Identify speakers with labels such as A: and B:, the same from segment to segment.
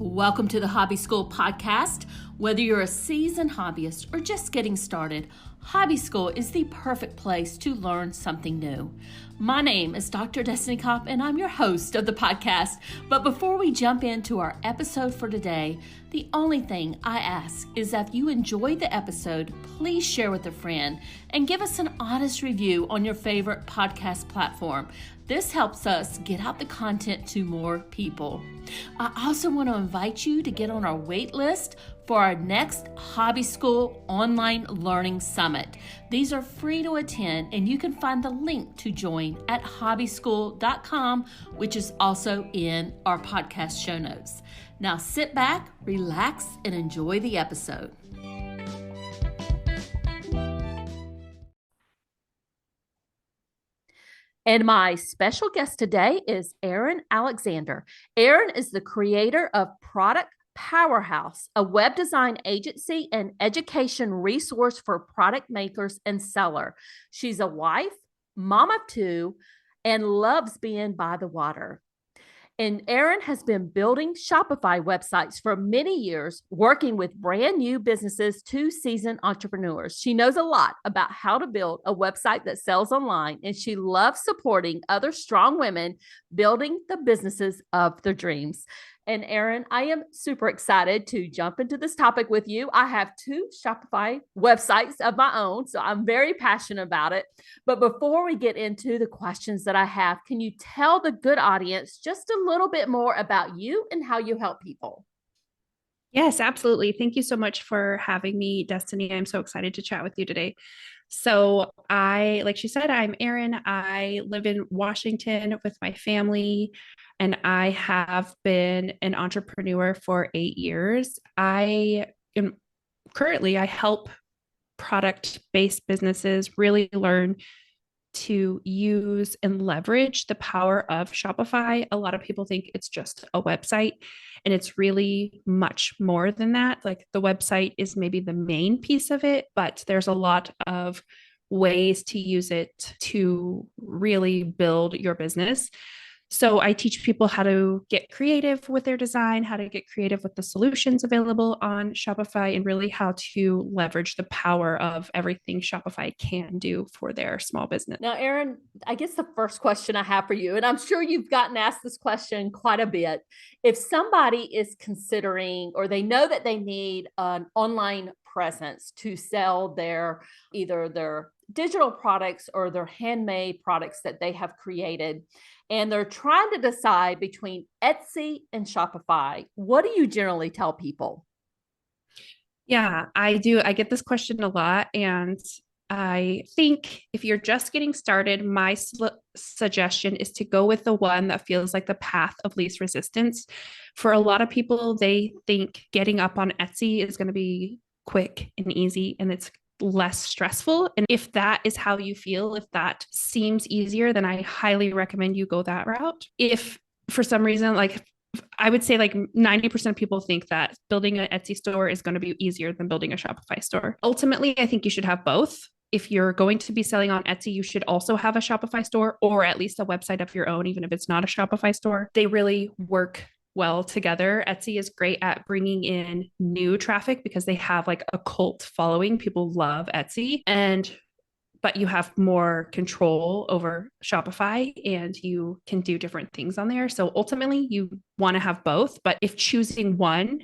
A: Welcome to the Hobby School podcast. Whether you're a seasoned hobbyist or just getting started, Hobby School is the perfect place to learn something new. My name is Dr. Destini Copp, and I'm your host of the podcast. But before we jump into our episode for today, the only thing I ask is that if you enjoyed the episode, please share with a friend and give us an honest review on your favorite podcast platform. This helps us get out the content to more people. I also want to invite you to get on our wait list for our next Hobby School Online Learning Summit. These are free to attend, and you can find the link to join at hobbyschool.com, which is also in our podcast show notes. Now sit back, relax, and enjoy the episode. And my special guest today is Erin Alexander. Erin is the creator of Product Powerhouse, a web design agency and education resource for product makers and sellers. She's a wife, mom of two, and loves being by the water. And Erin has been building Shopify websites for many years, working with brand new businesses to seasoned entrepreneurs. She knows a lot about how to build a website that sells online, and she loves supporting other strong women building the businesses of their dreams. And Erin, I am super excited to jump into this topic with you. I have two Shopify websites of my own, so I'm very passionate about it. But before we get into the questions that I have, can you tell the good audience just a little bit more about you and how you help people?
B: Yes, absolutely. Thank you so much for having me, Destini. I'm so excited to chat with you today. So like she said, I'm Erin. I live in Washington with my family, and I have been an entrepreneur for 8 years. I help product-based businesses really learn to use and leverage the power of Shopify. A lot of people think it's just a website, and it's really much more than that. Like, the website is maybe the main piece of it, but there's a lot of ways to use it to really build your business. So I teach people how to get creative with their design, how to get creative with the solutions available on Shopify, and really how to leverage the power of everything Shopify can do for their small business.
A: Now, Erin, I guess the first question I have for you, and I'm sure you've gotten asked this question quite a bit. If somebody is considering, or they know that they need an online presence to sell either their digital products or their handmade products that they have created, and they're trying to decide between Etsy and Shopify, what do you generally tell people?
B: Yeah, I do. I get this question a lot. And I think if you're just getting started, my suggestion is to go with the one that feels like the path of least resistance. For a lot of people, they think getting up on Etsy is going to be quick and easy, and it's less stressful. And if that is how you feel, if that seems easier, then I highly recommend you go that route. If for some reason, like, I would say like 90% of people think that building an Etsy store is going to be easier than building a Shopify store. Ultimately, I think you should have both. If you're going to be selling on Etsy, you should also have a Shopify store, or at least a website of your own, even if it's not a Shopify store. They really work well together. Etsy is great at bringing in new traffic because they have like a cult following. People love Etsy, but you have more control over Shopify, and you can do different things on there. So ultimately you want to have both, but if choosing one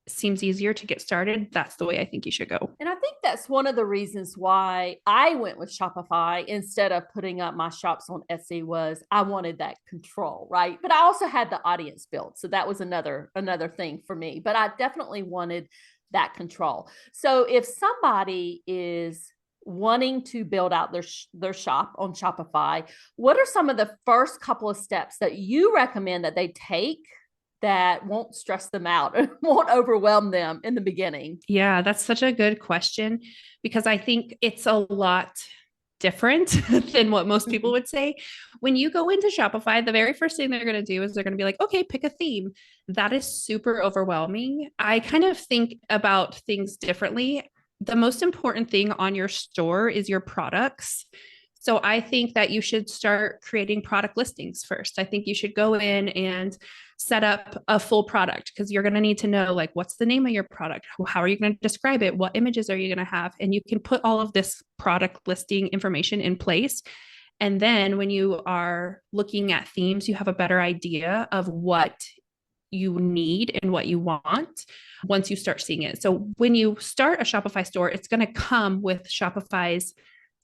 B: seems easier to get started, that's the way I think you should go.
A: And I think that's one of the reasons why I went with Shopify instead of putting up my shops on Etsy, was I wanted that control, right? But I also had the audience built. So that was another thing for me, but I definitely wanted that control. So if somebody is wanting to build out their shop on Shopify, what are some of the first couple of steps that you recommend that they take that won't stress them out and won't overwhelm them in the beginning?
B: Yeah, that's such a good question, because I think it's a lot different than what most people would say. When you go into Shopify, the very first thing they're going to do is they're going to be like, okay, pick a theme. That is super overwhelming. I kind of think about things differently. The most important thing on your store is your products. So I think that you should start creating product listings first. I think you should go in and set up a full product, because you're going to need to know, like, what's the name of your product? How are you going to describe it? What images are you going to have? And you can put all of this product listing information in place. And then when you are looking at themes, you have a better idea of what you need and what you want once you start seeing it. So when you start a Shopify store, it's going to come with Shopify's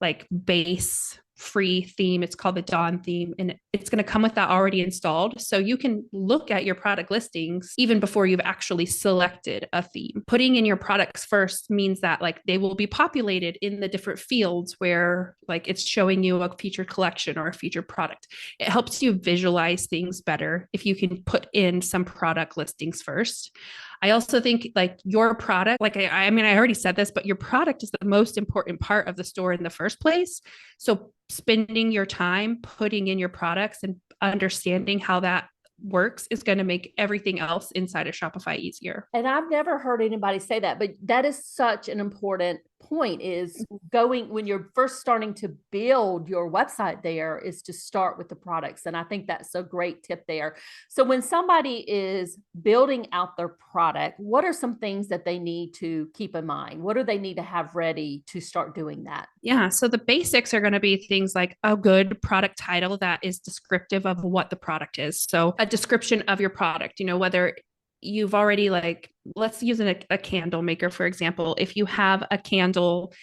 B: like base free theme. It's called the Dawn theme, and it's going to come with that already installed. So you can look at your product listings even before you've actually selected a theme. Putting in your products first means that like they will be populated in the different fields where like it's showing you a featured collection or a featured product. It helps you visualize things better if you can put in some product listings first. I also think like your product, like I mean, I already said this, but your product is the most important part of the store in the first place. So spending your time putting in your products and understanding how that works is going to make everything else inside of Shopify easier.
A: And I've never heard anybody say that, but that is such an important point, is going when you're first starting to build your website there is to start with the products. And I think that's a great tip there. So when somebody is building out their product, what are some things that they need to keep in mind? What do they need to have ready to start doing that?
B: Yeah. So the basics are going to be things like a good product title that is descriptive of what the product is. So a description of your product, whether you've already like, let's use a candle maker, for example. If you have a candle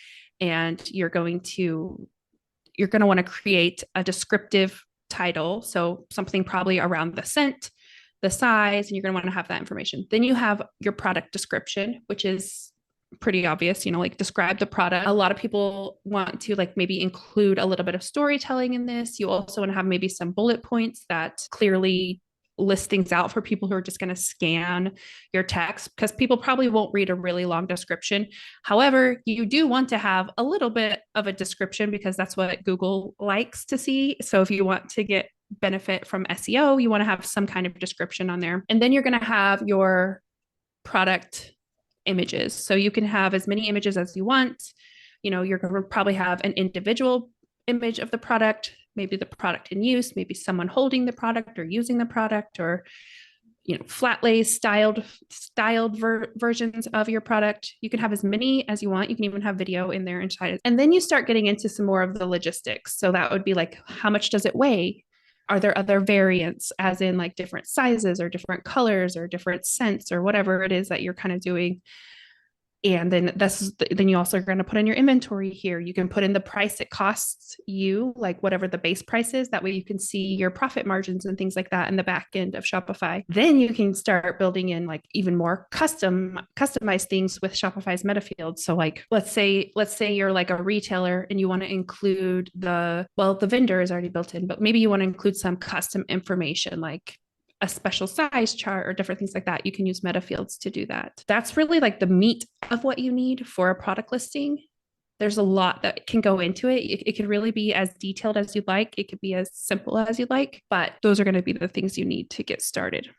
B: and you're going to want to create a descriptive title. So something probably around the scent, the size, and you're going to want to have that information. Then you have your product description, which is pretty obvious, like describe the product. A lot of people want to like maybe include a little bit of storytelling in this. You also want to have maybe some bullet points that clearly list things out for people who are just going to scan your text, because people probably won't read a really long description. However, you do want to have a little bit of a description because that's what Google likes to see. So if you want to get benefit from SEO, you want to have some kind of description on there. And then you're going to have your product images. So you can have as many images as you want. You're going to probably have an individual image of the product, maybe the product in use, maybe someone holding the product or using the product, or flat lay styled versions of your product. You can have as many as you want. You can even have video in there inside. And then you start getting into some more of the logistics. So that would be like, how much does it weigh? Are there other variants, as in like different sizes or different colors or different scents or whatever it is that you're kind of doing? And then then you also are going to put in your inventory here. You can put in the price it costs you, like whatever the base price is. That way you can see your profit margins and things like that in the back end of Shopify. Then you can start building in like even more customized things with Shopify's meta fields. So like, let's say you're like a retailer and you want to include the vendor is already built in, but maybe you want to include some custom information like a special size chart or different things like that. You can use meta fields to do that. That's really like the meat of what you need for a product listing. There's a lot that can go into it. It could really be as detailed as you'd like. It could be as simple as you'd like, but those are going to be the things you need to get started.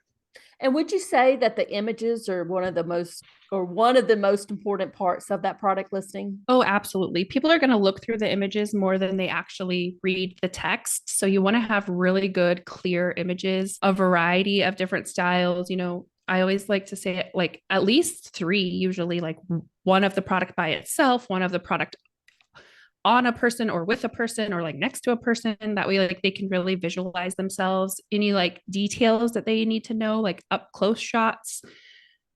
A: And would you say that the images are one of the most important parts of that product listing?
B: Oh, absolutely. People are going to look through the images more than they actually read the text. So you want to have really good, clear images, a variety of different styles. I always like to say it like at least 3, usually like one of the product by itself, one of the product on a person or with a person or like next to a person. That way, like they can really visualize themselves. Any like details that they need to know, like up close shots.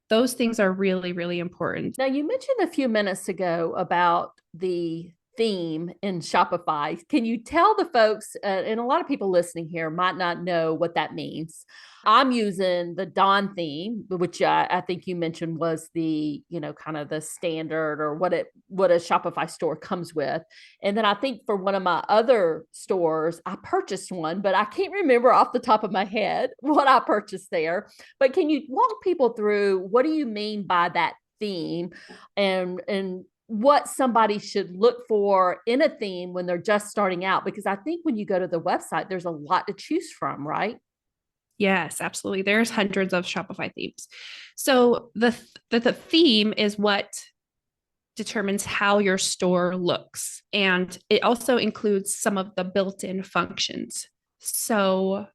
B: Those things are really, really important.
A: Now, you mentioned a few minutes ago about the theme in Shopify. Can you tell the folks, and a lot of people listening here might not know what that means. I'm using the Dawn theme, which I think you mentioned was the, kind of the standard or what a Shopify store comes with. And then I think for one of my other stores, I purchased one, but I can't remember off the top of my head what I purchased there. But can you walk people through what do you mean by that theme and what somebody should look for in a theme when they're just starting out? Because I think when you go to the website, there's a lot to choose from, right?
B: Yes, absolutely. There's hundreds of Shopify themes. So the theme is what determines how your store looks. And it also includes some of the built-in functions. So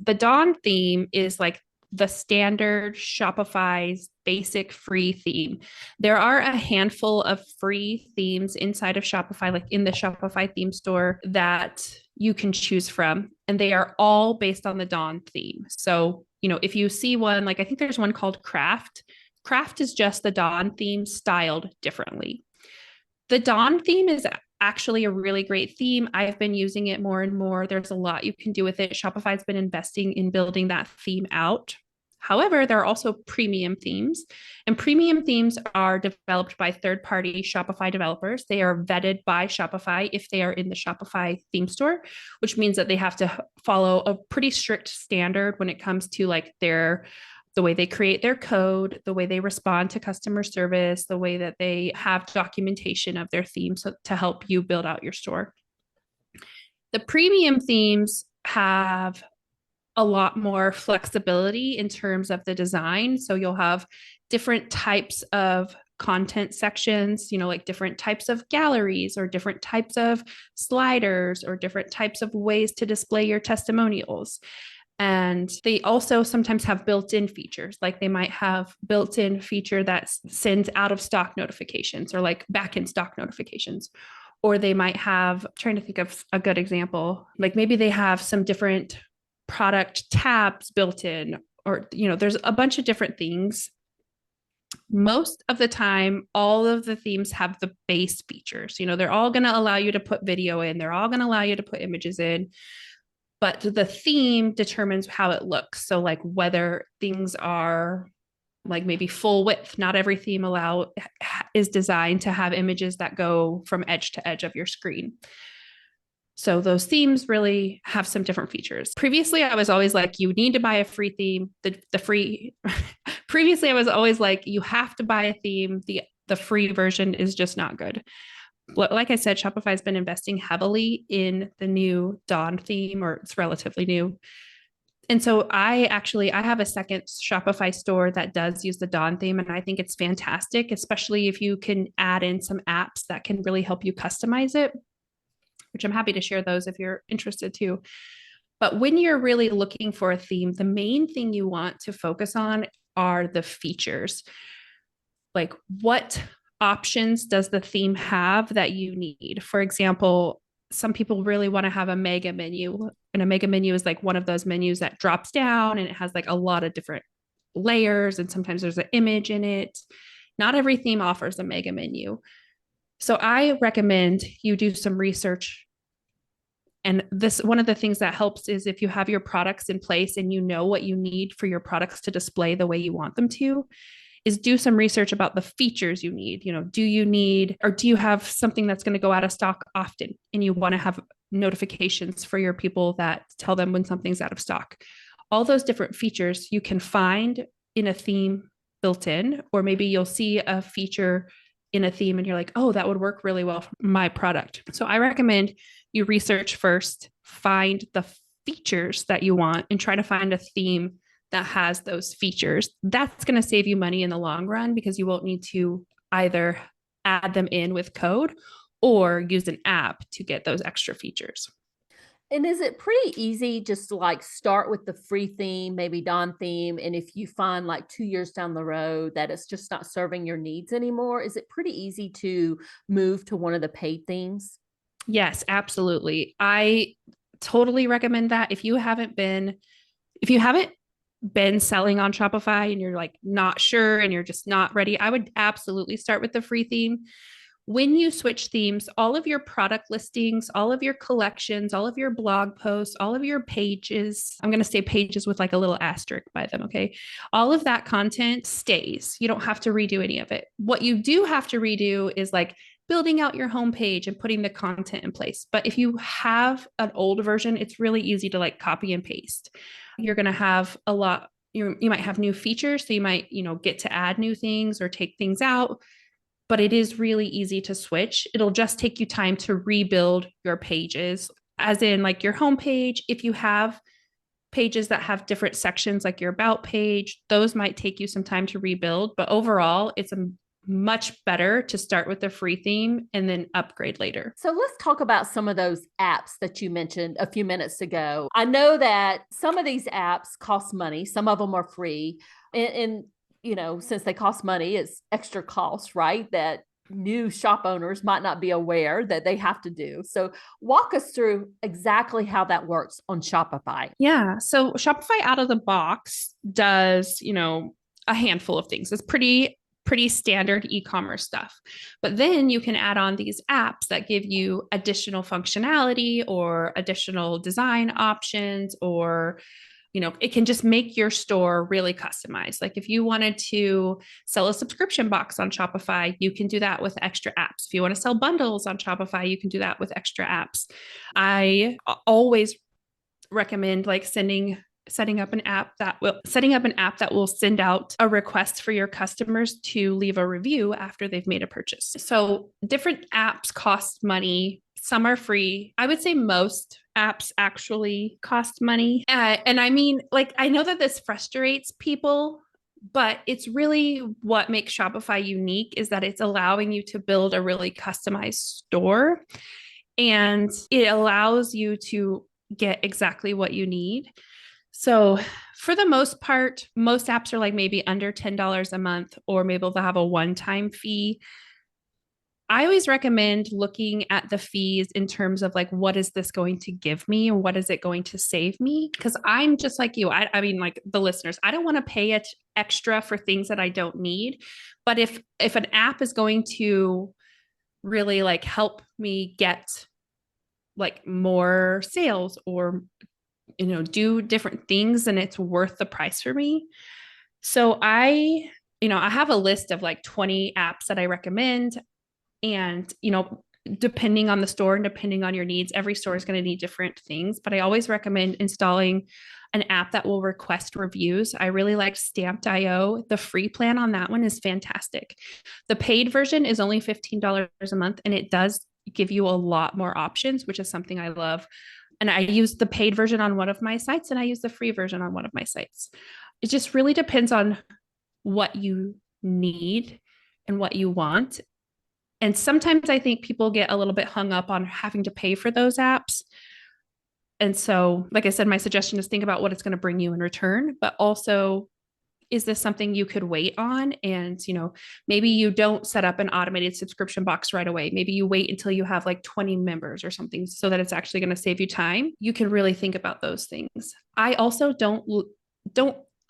B: the Dawn theme is like the standard Shopify's basic free theme. There are a handful of free themes inside of Shopify, like in the Shopify theme store, that you can choose from. And they are all based on the Dawn theme. So, if you see one, like I think there's one called Craft. Craft is just the Dawn theme styled differently. The Dawn theme is actually a really great theme. I've been using it more and more. There's a lot you can do with it. Shopify's been investing in building that theme out. However, there are also premium themes, and premium themes are developed by third-party Shopify developers. They are vetted by Shopify if they are in the Shopify theme store, which means that they have to follow a pretty strict standard when it comes to like the way they create their code, the way they respond to customer service, the way that they have documentation of their themes to help you build out your store. The premium themes have a lot more flexibility in terms of the design. So you'll have different types of content sections, like different types of galleries or different types of sliders or different types of ways to display your testimonials. And they also sometimes have built-in features, like they might have built-in feature that sends out of stock notifications or like back in stock notifications. Or they might have, I'm trying to think of a good example, like maybe they have some different product tabs built in, or, there's a bunch of different things. Most of the time, all of the themes have the base features. They're all going to allow you to put video in, they're all going to allow you to put images in. But the theme determines how it looks. So like whether things are like maybe full width, not every theme is designed to have images that go from edge to edge of your screen. So those themes really have some different features. Previously, I was always like, you need to buy a free theme. Previously, I was always like, you have to buy a theme. The free version is just not good. Like I said, Shopify has been investing heavily in the new Dawn theme, or it's relatively new. And so I have a second Shopify store that does use the Dawn theme, and I think it's fantastic, especially if you can add in some apps that can really help you customize it, which I'm happy to share those if you're interested too. But when you're really looking for a theme, the main thing you want to focus on are the features. Like, what options does the theme have that you need? For example, some people really want to have a mega menu, and a mega menu is like one of those menus that drops down and it has like a lot of different layers, and sometimes there's an image in it. Not every theme offers a mega menu. So I recommend you do some research. And one of the things that helps is if you have your products in place and you know what you need for your products to display the way you want them to, is do some research about the features you need. Do you have something that's going to go out of stock often and you want to have notifications for your people that tell them when something's out of stock? All those different features you can find in a theme built in, or maybe you'll see a feature in a theme and you're like, oh, that would work really well for my product. So I recommend you research first, find the features that you want, and try to find a theme that has those features. That's going to save you money in the long run, because you won't need to either add them in with code or use an app to get those extra features.
A: And is it pretty easy just to like start with the free theme, maybe Dawn theme, and if you find like 2 years down the road that it's just not serving your needs anymore, is it pretty easy to move to one of the paid themes?
B: Yes, absolutely. I totally recommend that. If you haven't been selling on Shopify and you're like not sure and you're just not ready, I would absolutely start with the free theme. When you switch themes, all of your product listings, all of your collections, all of your blog posts, all of your pages, I'm going to say pages with like a little asterisk by them, okay? All of that content stays. You don't have to redo any of it. What you do have to redo is like building out your homepage and putting the content in place. But if you have an old version, it's really easy to like copy and paste. You're going to have you might have new features. So you might, get to add new things or take things out, but it is really easy to switch. It'll just take you time to rebuild your pages, as in like your homepage. If you have pages that have different sections, like your about page, those might take you some time to rebuild, but overall it's a much better to start with the free theme and then upgrade later.
A: So let's talk about some of those apps that you mentioned a few minutes ago. I know that some of these apps cost money, some of them are free. And since they cost money, it's extra cost, right? That new shop owners might not be aware that they have to do. So walk us through exactly how that works on Shopify.
B: Yeah. So Shopify out of the box does, a handful of things. It's pretty standard e-commerce stuff. But then you can add on these apps that give you additional functionality or additional design options, or it can just make your store really customized. Like if you wanted to sell a subscription box on Shopify, you can do that with extra apps. If you want to sell bundles on Shopify, you can do that with extra apps. I always recommend like setting up an app that will send out a request for your customers to leave a review after they've made a purchase. So different apps cost money. Some are free. I would say most apps actually cost money. And I mean, like, I know that this frustrates people, but it's really what makes Shopify unique is that it's allowing you to build a really customized store, and it allows you to get exactly what you need. So for the most part, most apps are like maybe under $10 a month, or maybe they'll have a one-time fee. I always recommend looking at the fees in terms of like, what is this going to give me? Or what is it going to save me? Because I'm just like you. I mean, like the listeners, I don't want to pay it extra for things that I don't need. But if an app is going to really like help me get like more sales or do different things, and it's worth the price for me. So I have a list of like 20 apps that I recommend. And, depending on the store and depending on your needs, every store is going to need different things. But I always recommend installing an app that will request reviews. I really like Stamped.io. The free plan on that one is fantastic. The paid version is only $15 a month, and it does give you a lot more options, which is something I love. And I use the paid version on one of my sites, and I use the free version on one of my sites. It just really depends on what you need and what you want. And sometimes I think people get a little bit hung up on having to pay for those apps. And so, like I said, my suggestion is think about what it's going to bring you in return, but also, is this something you could wait on? And, maybe you don't set up an automated subscription box right away. Maybe you wait until you have like 20 members or something so that it's actually going to save you time. You can really think about those things. I also don't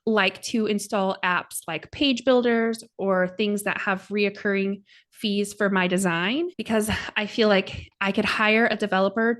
B: like to install apps like page builders or things that have reoccurring fees for my design, because I feel like I could hire a developer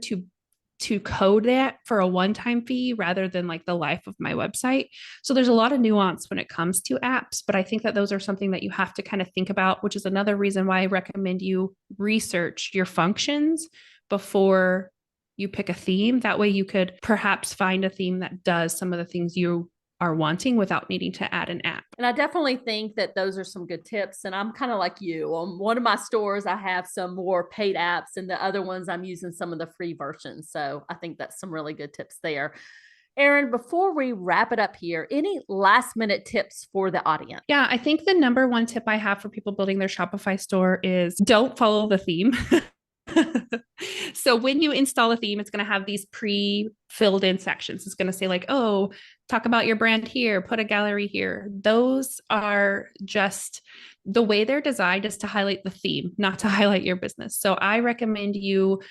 B: to code that for a one-time fee rather than like the life of my website. So there's a lot of nuance when it comes to apps, but I think that those are something that you have to kind of think about, which is another reason why I recommend you research your functions before you pick a theme. That way you could perhaps find a theme that does some of the things you are wanting without needing to add an app.
A: And I definitely think that those are some good tips. And I'm kind of like you. On one of my stores, I have some more paid apps, and the other ones I'm using some of the free versions. So I think that's some really good tips there. Erin, before we wrap it up here, any last minute tips for the audience?
B: Yeah, I think the number one tip I have for people building their Shopify store is don't follow the theme. So when you install a theme, it's going to have these pre-filled in sections. It's going to say like, oh, talk about your brand here, put a gallery here. Those are just the way they're designed is to highlight the theme, not to highlight your business. So I recommend you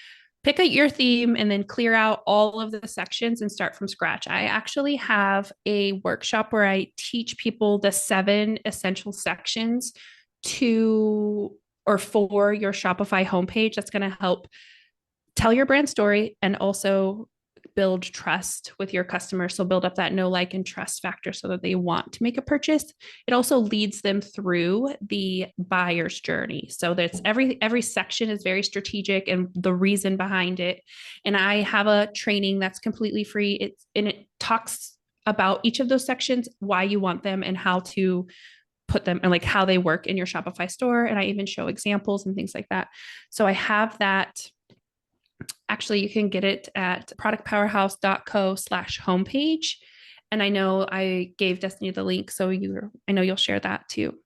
B: pick out your theme and then clear out all of the sections and start from scratch. I actually have a workshop where I teach people the 7 essential sections for your Shopify homepage. That's going to help tell your brand story and also build trust with your customers. So build up that know, like, and trust factor so that they want to make a purchase. It also leads them through the buyer's journey. So that's every section is very strategic and the reason behind it. And I have a training that's completely free. It talks about each of those sections, why you want them, and how to put them and like how they work in your Shopify store. And I even show examples and things like that. So I have that. Actually, you can get it at productpowerhouse.co/homepage. And I know I gave Destini the link, so I know you'll share that too.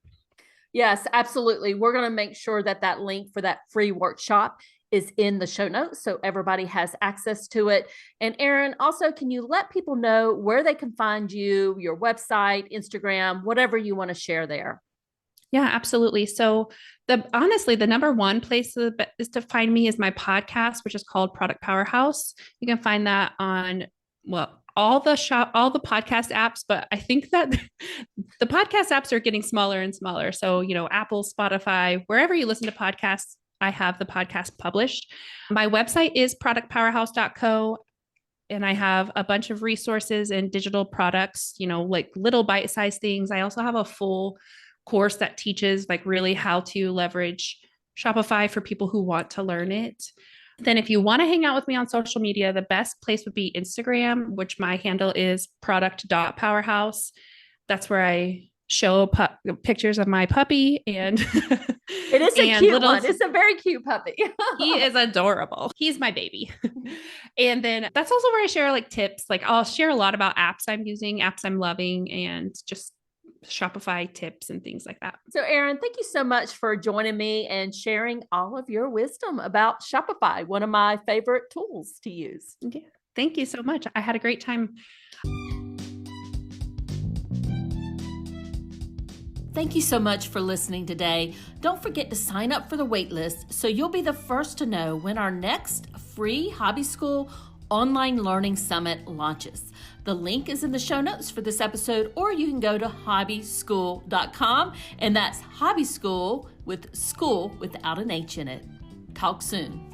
A: Yes, absolutely. We're going to make sure that that link for that free workshop is in the show notes so everybody has access to it. And Erin, also, can you let people know where they can find you, your website, Instagram, whatever you want to share there?
B: Yeah, absolutely. So honestly, the number one place is to find me is my podcast, which is called Product Powerhouse. You can find that on, well, all the podcast apps, but I think that the podcast apps are getting smaller and smaller. So, Apple, Spotify, wherever you listen to podcasts, I have the podcast published. My website is productpowerhouse.co. And I have a bunch of resources and digital products, like little bite-sized things. I also have a full course that teaches like really how to leverage Shopify for people who want to learn it. Then if you want to hang out with me on social media, the best place would be Instagram, which my handle is product.powerhouse. That's where I show pictures of my puppy and
A: it is a cute one. It's a very cute puppy.
B: He is adorable. He's my baby. And then that's also where I share like tips. Like I'll share a lot about apps I'm using, apps I'm loving, and just Shopify tips and things like that.
A: So Erin, thank you so much for joining me and sharing all of your wisdom about Shopify, one of my favorite tools to use.
B: Yeah, thank you so much. I had a great time.
A: Thank you so much for listening today. Don't forget to sign up for the waitlist so you'll be the first to know when our next free Hobby School online learning summit launches. The link is in the show notes for this episode, or you can go to hobbyschool.com, and that's Hobby School with school without an H in it. Talk soon.